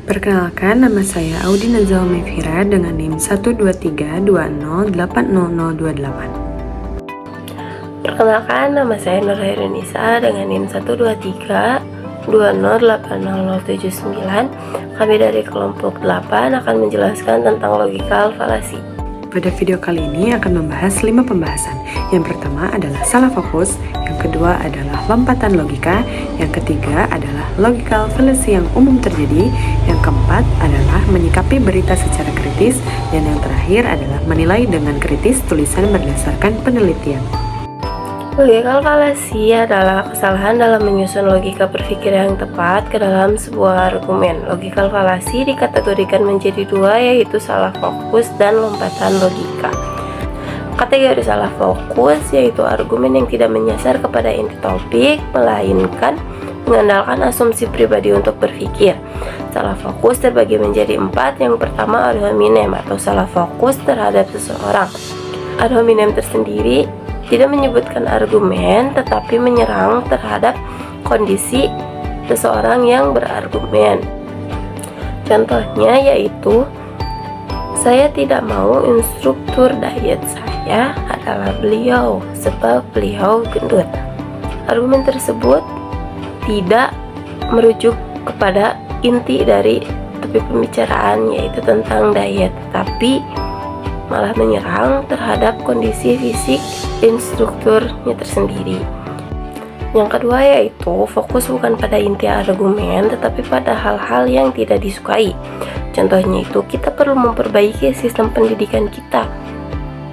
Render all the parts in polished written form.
Perkenalkan, nama saya Audi Nazwa Mevira dengan NIM 123208008. Perkenalkan, nama saya Nur Hairunisa dengan NIM 12320808079. Kami dari kelompok 8 akan menjelaskan tentang logikal falasi. Pada video kali ini akan membahas 5 pembahasan. Yang pertama adalah salah fokus, yang kedua adalah lompatan logika, yang ketiga adalah logical fallacy yang umum terjadi, yang keempat adalah menyikapi berita secara kritis, dan yang terakhir adalah menilai dengan kritis tulisan berdasarkan penelitian. Logical fallacy adalah kesalahan dalam menyusun logika berpikir yang tepat ke dalam sebuah argumen. Logical fallacy dikategorikan menjadi dua, yaitu salah fokus dan lompatan logika. Kategori salah fokus yaitu argumen yang tidak menyasar kepada inti topik, melainkan mengandalkan asumsi pribadi untuk berpikir. Salah fokus terbagi menjadi 4. Yang pertama ad hominem atau salah fokus terhadap seseorang. Ad hominem tersendiri tidak menyebutkan argumen, tetapi menyerang terhadap kondisi seseorang yang berargumen. Contohnya yaitu, saya tidak mau instruktur diet saya adalah beliau, sebab beliau gendut. Argumen tersebut tidak merujuk kepada inti dari topik pembicaraan, yaitu tentang diet, tapi malah menyerang terhadap kondisi fisik instrukturnya tersendiri. Yang kedua yaitu fokus bukan pada inti argumen, tetapi pada hal-hal yang tidak disukai. Contohnya itu, kita perlu memperbaiki sistem pendidikan kita.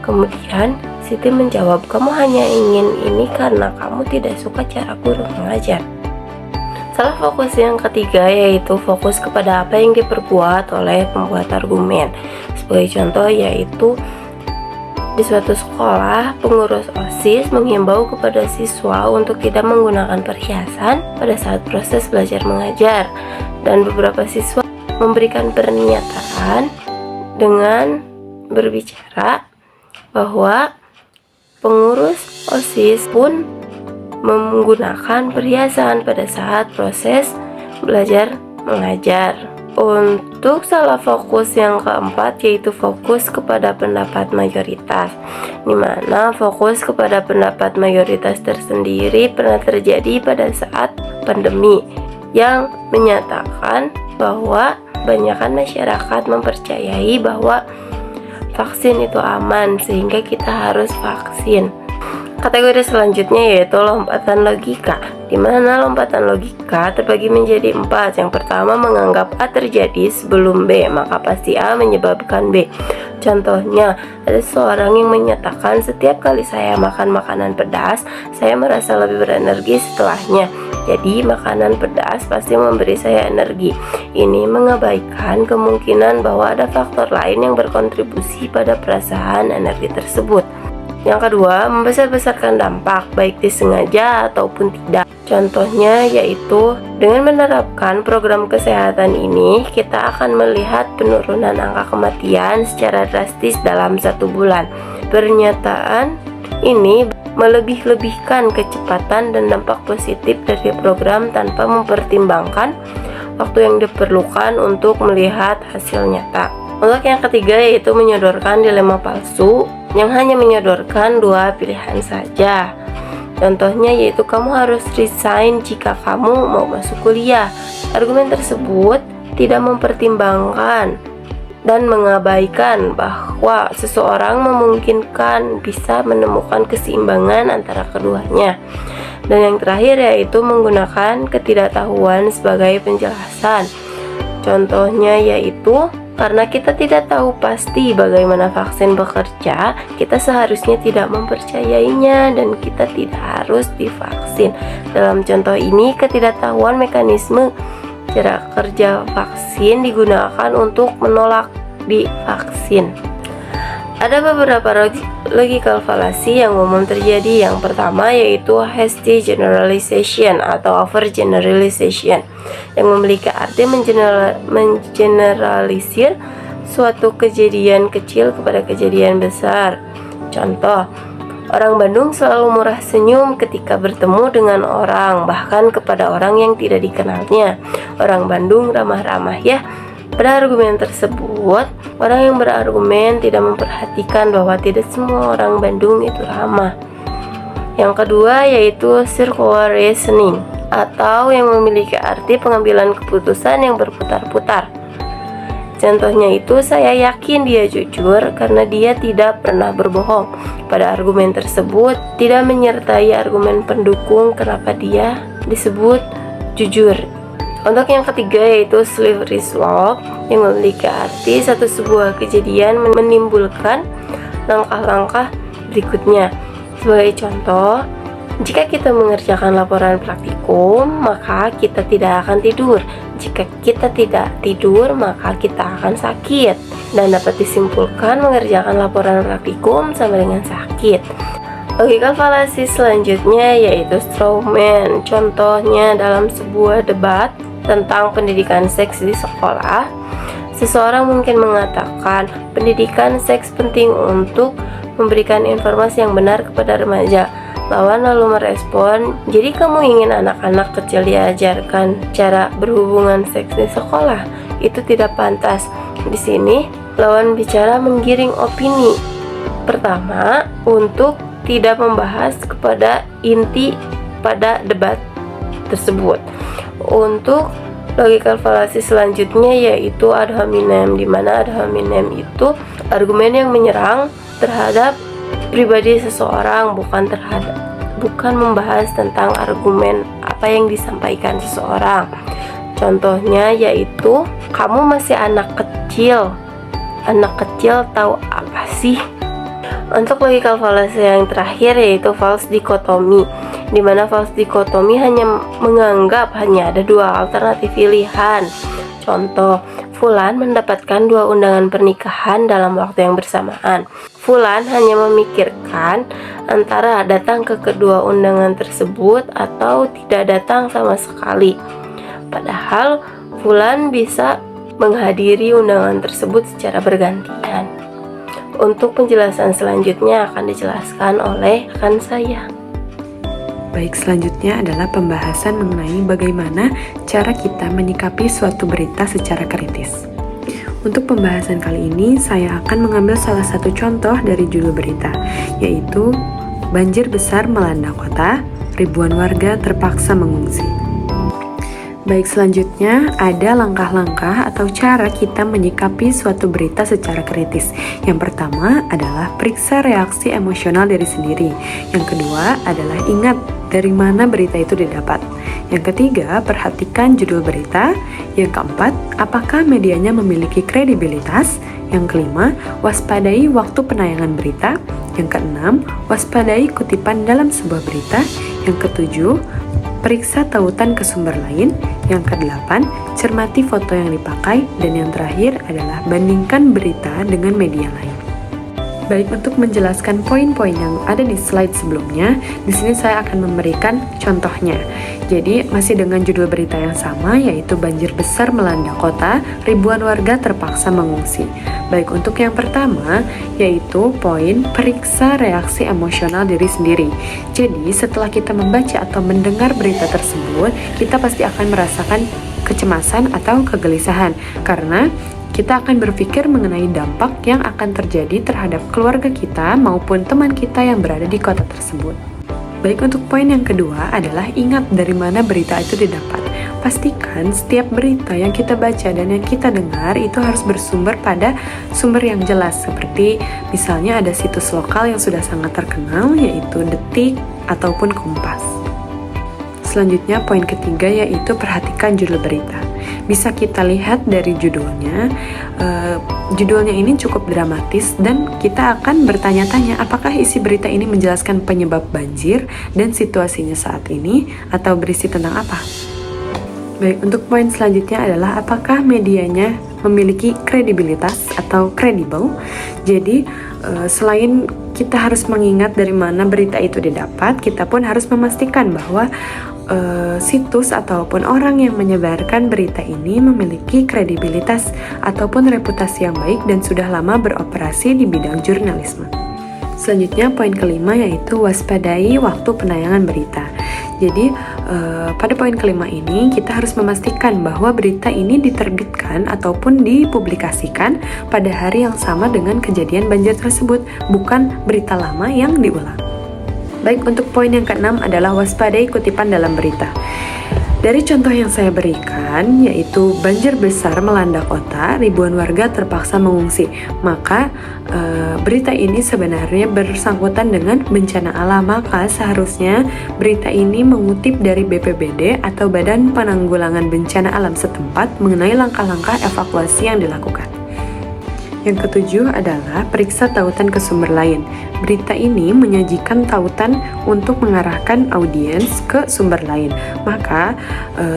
Kemudian Siti menjawab, kamu hanya ingin ini karena kamu tidak suka cara guru mengajar. Salah fokus yang ketiga yaitu fokus kepada apa yang diperbuat oleh pembuat argumen. Sebagai contoh yaitu, di suatu sekolah, pengurus OSIS menghimbau kepada siswa untuk tidak menggunakan perhiasan pada saat proses belajar mengajar, dan beberapa siswa memberikan pernyataan dengan berbicara bahwa pengurus OSIS pun menggunakan perhiasan pada saat proses belajar mengajar. Untuk salah fokus yang keempat yaitu fokus kepada pendapat mayoritas, di mana fokus kepada pendapat mayoritas tersendiri pernah terjadi pada saat pandemi, yang menyatakan bahwa kebanyakan masyarakat mempercayai bahwa vaksin itu aman sehingga kita harus vaksin. Kategori selanjutnya yaitu lompatan logika, di mana lompatan logika terbagi menjadi 4. Yang pertama, menganggap A terjadi sebelum B, maka pasti A menyebabkan B. Contohnya, ada seseorang yang menyatakan, setiap kali saya makan makanan pedas, saya merasa lebih berenergi setelahnya. Jadi, makanan pedas pasti memberi saya energi. Ini mengabaikan kemungkinan bahwa ada faktor lain yang berkontribusi pada perasaan energi tersebut. Yang kedua, membesar-besarkan dampak, baik disengaja ataupun tidak. Contohnya yaitu, dengan menerapkan program kesehatan ini, kita akan melihat penurunan angka kematian secara drastis dalam 1 bulan. Pernyataan ini melebih-lebihkan kecepatan dan dampak positif dari program tanpa mempertimbangkan waktu yang diperlukan untuk melihat hasil nyata. Untuk yang ketiga yaitu menyodorkan dilema palsu, yang hanya menyodorkan 2 pilihan saja. Contohnya yaitu, kamu harus resign jika kamu mau masuk kuliah. Argumen tersebut tidak mempertimbangkan dan mengabaikan bahwa seseorang memungkinkan bisa menemukan keseimbangan antara keduanya. Dan yang terakhir yaitu menggunakan ketidaktahuan sebagai penjelasan. Contohnya yaitu, karena kita tidak tahu pasti bagaimana vaksin bekerja, kita seharusnya tidak mempercayainya dan kita tidak harus divaksin. Dalam contoh ini, ketidaktahuan mekanisme cara kerja vaksin digunakan untuk menolak divaksin. Ada beberapa logical fallacy yang umum terjadi. Yang pertama yaitu hasty generalization atau overgeneralization, yang memiliki arti mengeneralisir suatu kejadian kecil kepada kejadian besar. Contoh, Orang Bandung selalu murah senyum ketika bertemu dengan orang, bahkan kepada orang yang tidak dikenalnya. Orang Bandung ramah-ramah ya. Pada argumen tersebut, orang yang berargumen tidak memperhatikan bahwa tidak semua orang Bandung itu ramah. Yang kedua yaitu circular reasoning, atau yang memiliki arti pengambilan keputusan yang berputar-putar. Contohnya itu, saya yakin dia jujur karena dia tidak pernah berbohong. Pada argumen tersebut tidak menyertai argumen pendukung kenapa dia disebut jujur. Untuk yang ketiga yaitu slippery slope, yang memiliki arti satu sebuah kejadian menimbulkan langkah-langkah berikutnya. Sebagai contoh, jika kita mengerjakan laporan praktikum, maka kita tidak akan tidur. Jika kita tidak tidur, maka kita akan sakit. Dan dapat disimpulkan mengerjakan laporan praktikum sama dengan sakit. Logika falasi selanjutnya yaitu straw man. Contohnya dalam sebuah debat tentang pendidikan seks di sekolah, seseorang mungkin mengatakan pendidikan seks penting untuk memberikan informasi yang benar kepada remaja. Lawan lalu merespon, jadi kamu ingin anak-anak kecil diajarkan cara berhubungan seks di sekolah? Itu tidak pantas. Di sini, lawan bicara menggiring opini. Pertama, untuk tidak membahas kepada inti pada debat tersebut. Untuk logika falasi selanjutnya yaitu ad hominem, di mana ad hominem itu argumen yang menyerang terhadap pribadi seseorang, bukan membahas tentang argumen apa yang disampaikan seseorang. Contohnya yaitu, kamu masih anak kecil tahu apa sih? Untuk logika falasi yang terakhir yaitu false dichotomy, di mana false dichotomy hanya menganggap hanya ada dua alternatif pilihan. Contoh, Fulan mendapatkan 2 undangan pernikahan dalam waktu yang bersamaan. Fulan hanya memikirkan antara datang ke kedua undangan tersebut atau tidak datang sama sekali. Padahal Fulan bisa menghadiri undangan tersebut secara bergantian. Untuk penjelasan selanjutnya akan dijelaskan oleh rekan saya. Baik, selanjutnya adalah pembahasan mengenai bagaimana cara kita menyikapi suatu berita secara kritis. Untuk pembahasan kali ini, saya akan mengambil salah satu contoh dari judul berita, yaitu banjir besar melanda kota, ribuan warga terpaksa mengungsi. Baik, selanjutnya ada langkah-langkah atau cara kita menyikapi suatu berita secara kritis. Yang pertama adalah periksa reaksi emosional diri sendiri. Yang kedua adalah ingat dari mana berita itu didapat. Yang ketiga, perhatikan judul berita. Yang keempat, apakah medianya memiliki kredibilitas? Yang kelima, waspadai waktu penayangan berita. Yang keenam, waspadai kutipan dalam sebuah berita. Yang ketujuh, periksa tautan ke sumber lain. Yang kedelapan, cermati foto yang dipakai. Dan yang terakhir adalah bandingkan berita dengan media lain. Baik, untuk menjelaskan poin-poin yang ada di slide sebelumnya, di sini saya akan memberikan contohnya. Jadi, masih dengan judul berita yang sama, yaitu banjir besar melanda kota, ribuan warga terpaksa mengungsi. Baik, untuk yang pertama, yaitu poin periksa reaksi emosional diri sendiri. Jadi, setelah kita membaca atau mendengar berita tersebut, kita pasti akan merasakan kecemasan atau kegelisahan, karena kita akan berpikir mengenai dampak yang akan terjadi terhadap keluarga kita maupun teman kita yang berada di kota tersebut. Baik, untuk poin yang kedua adalah ingat dari mana berita itu didapat. Pastikan setiap berita yang kita baca dan yang kita dengar itu harus bersumber pada sumber yang jelas, seperti misalnya ada situs lokal yang sudah sangat terkenal yaitu Detik ataupun Kompas. Selanjutnya poin ketiga yaitu perhatikan judul berita. Bisa kita lihat dari judulnya, judulnya ini cukup dramatis dan kita akan bertanya-tanya apakah isi berita ini menjelaskan penyebab banjir dan situasinya saat ini atau berisi tentang apa. Baik, untuk poin selanjutnya adalah apakah medianya memiliki kredibilitas atau kredibel. Jadi selain kita harus mengingat dari mana berita itu didapat, kita pun harus memastikan bahwa situs ataupun orang yang menyebarkan berita ini memiliki kredibilitas ataupun reputasi yang baik dan sudah lama beroperasi di bidang jurnalisme. Selanjutnya poin kelima yaitu waspadai waktu penayangan berita. Jadi pada poin kelima ini kita harus memastikan bahwa berita ini diterbitkan ataupun dipublikasikan pada hari yang sama dengan kejadian banjir tersebut, bukan berita lama yang diulang. Baik, untuk poin yang keenam adalah waspadai kutipan dalam berita. Dari contoh yang saya berikan, yaitu banjir besar melanda kota, ribuan warga terpaksa mengungsi. Maka berita ini sebenarnya bersangkutan dengan bencana alam, maka seharusnya berita ini mengutip dari BPBD atau Badan Penanggulangan Bencana Alam setempat mengenai langkah-langkah evakuasi yang dilakukan. Yang ketujuh adalah periksa tautan ke sumber lain. Berita ini menyajikan tautan untuk mengarahkan audiens ke sumber lain. Maka,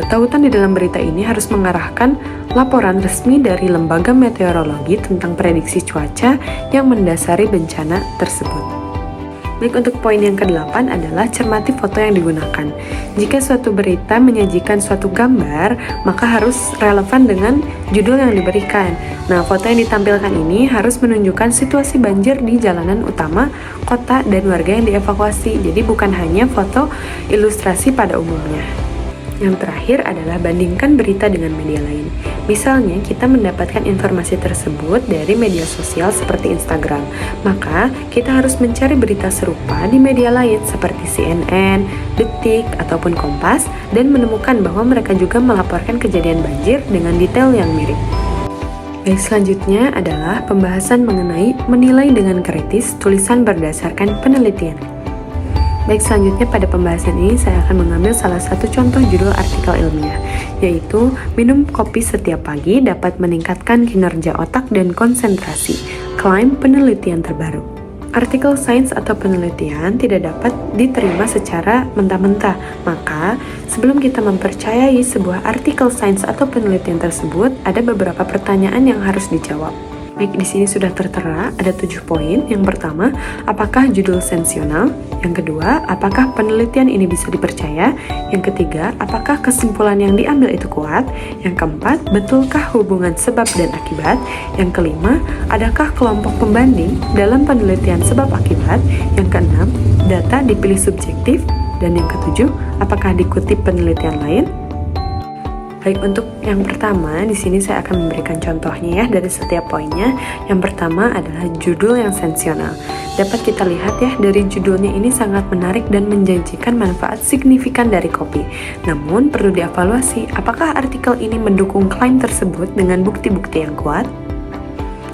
tautan di dalam berita ini harus mengarahkan laporan resmi dari lembaga meteorologi tentang prediksi cuaca yang mendasari bencana tersebut. Baik, untuk poin yang ke-8 adalah cermati foto yang digunakan. Jika suatu berita menyajikan suatu gambar, maka harus relevan dengan judul yang diberikan. Nah, foto yang ditampilkan ini harus menunjukkan situasi banjir di jalanan utama, kota, dan warga yang dievakuasi. Jadi bukan hanya foto ilustrasi pada umumnya. Yang terakhir adalah bandingkan berita dengan media lain. Misalnya, kita mendapatkan informasi tersebut dari media sosial seperti Instagram. Maka, kita harus mencari berita serupa di media lain seperti CNN, Detik, ataupun Kompas dan menemukan bahwa mereka juga melaporkan kejadian banjir dengan detail yang mirip. Baik, selanjutnya adalah pembahasan mengenai menilai dengan kritis tulisan berdasarkan penelitian. Baik, selanjutnya pada pembahasan ini saya akan mengambil salah satu contoh judul artikel ilmiah, yaitu minum kopi setiap pagi dapat meningkatkan kinerja otak dan konsentrasi, klaim penelitian terbaru. Artikel sains atau penelitian tidak dapat diterima secara mentah-mentah, maka sebelum kita mempercayai sebuah artikel sains atau penelitian tersebut, ada beberapa pertanyaan yang harus dijawab. Baik, di sini sudah tertera ada 7 poin. Yang pertama, apakah judul sensasional? Yang kedua, apakah penelitian ini bisa dipercaya? Yang ketiga, apakah kesimpulan yang diambil itu kuat? Yang keempat, betulkah hubungan sebab dan akibat? Yang kelima, adakah kelompok pembanding dalam penelitian sebab akibat? Yang keenam, data dipilih subjektif? Dan yang ketujuh, apakah dikutip penelitian lain? Baik, untuk yang pertama, di sini saya akan memberikan contohnya ya dari setiap poinnya. Yang pertama adalah judul yang sensasional. Dapat kita lihat ya, dari judulnya ini sangat menarik dan menjanjikan manfaat signifikan dari kopi. Namun, perlu dievaluasi, apakah artikel ini mendukung klaim tersebut dengan bukti-bukti yang kuat?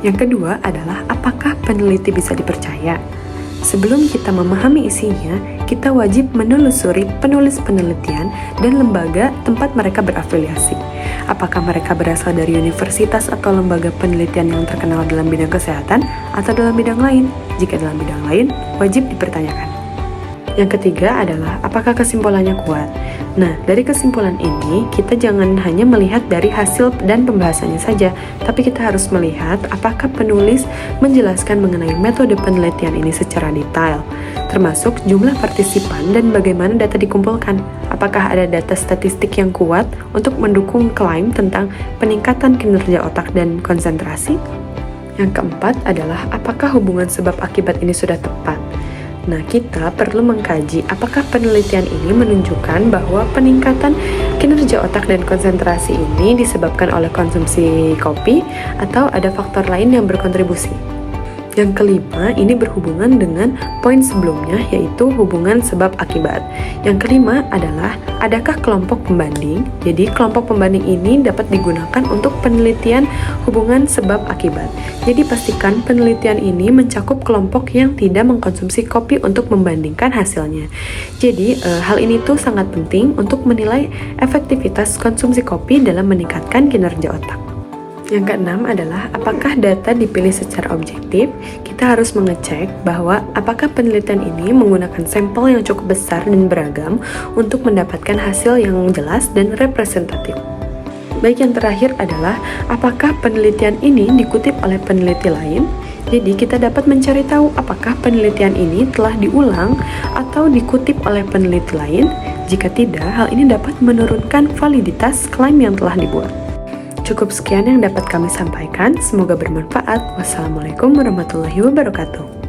Yang kedua adalah, apakah peneliti bisa dipercaya? Sebelum kita memahami isinya, kita wajib menelusuri penulis penelitian dan lembaga tempat mereka berafiliasi. Apakah mereka berasal dari universitas atau lembaga penelitian yang terkenal dalam bidang kesehatan atau dalam bidang lain? Jika dalam bidang lain, wajib dipertanyakan. Yang ketiga adalah apakah kesimpulannya kuat? Nah, dari kesimpulan ini, kita jangan hanya melihat dari hasil dan pembahasannya saja, tapi kita harus melihat apakah penulis menjelaskan mengenai metode penelitian ini secara detail, termasuk jumlah partisipan dan bagaimana data dikumpulkan. Apakah ada data statistik yang kuat untuk mendukung klaim tentang peningkatan kinerja otak dan konsentrasi? Yang keempat adalah apakah hubungan sebab akibat ini sudah tepat? Nah, kita perlu mengkaji apakah penelitian ini menunjukkan bahwa peningkatan kinerja otak dan konsentrasi ini disebabkan oleh konsumsi kopi atau ada faktor lain yang berkontribusi. Yang kelima, ini berhubungan dengan poin sebelumnya, yaitu hubungan sebab akibat. Yang kelima adalah, adakah kelompok pembanding? Jadi, kelompok pembanding ini dapat digunakan untuk penelitian hubungan sebab akibat. Jadi, pastikan penelitian ini mencakup kelompok yang tidak mengkonsumsi kopi untuk membandingkan hasilnya. Jadi, hal ini tuh sangat penting untuk menilai efektivitas konsumsi kopi dalam meningkatkan kinerja otak. Yang keenam adalah apakah data dipilih secara objektif. Kita harus mengecek bahwa apakah penelitian ini menggunakan sampel yang cukup besar dan beragam untuk mendapatkan hasil yang jelas dan representatif. Baik, yang terakhir adalah apakah penelitian ini dikutip oleh peneliti lain. Jadi kita dapat mencari tahu apakah penelitian ini telah diulang atau dikutip oleh peneliti lain. Jika tidak, hal ini dapat menurunkan validitas klaim yang telah dibuat. Cukup sekian yang dapat kami sampaikan, semoga bermanfaat. Wassalamualaikum warahmatullahi wabarakatuh.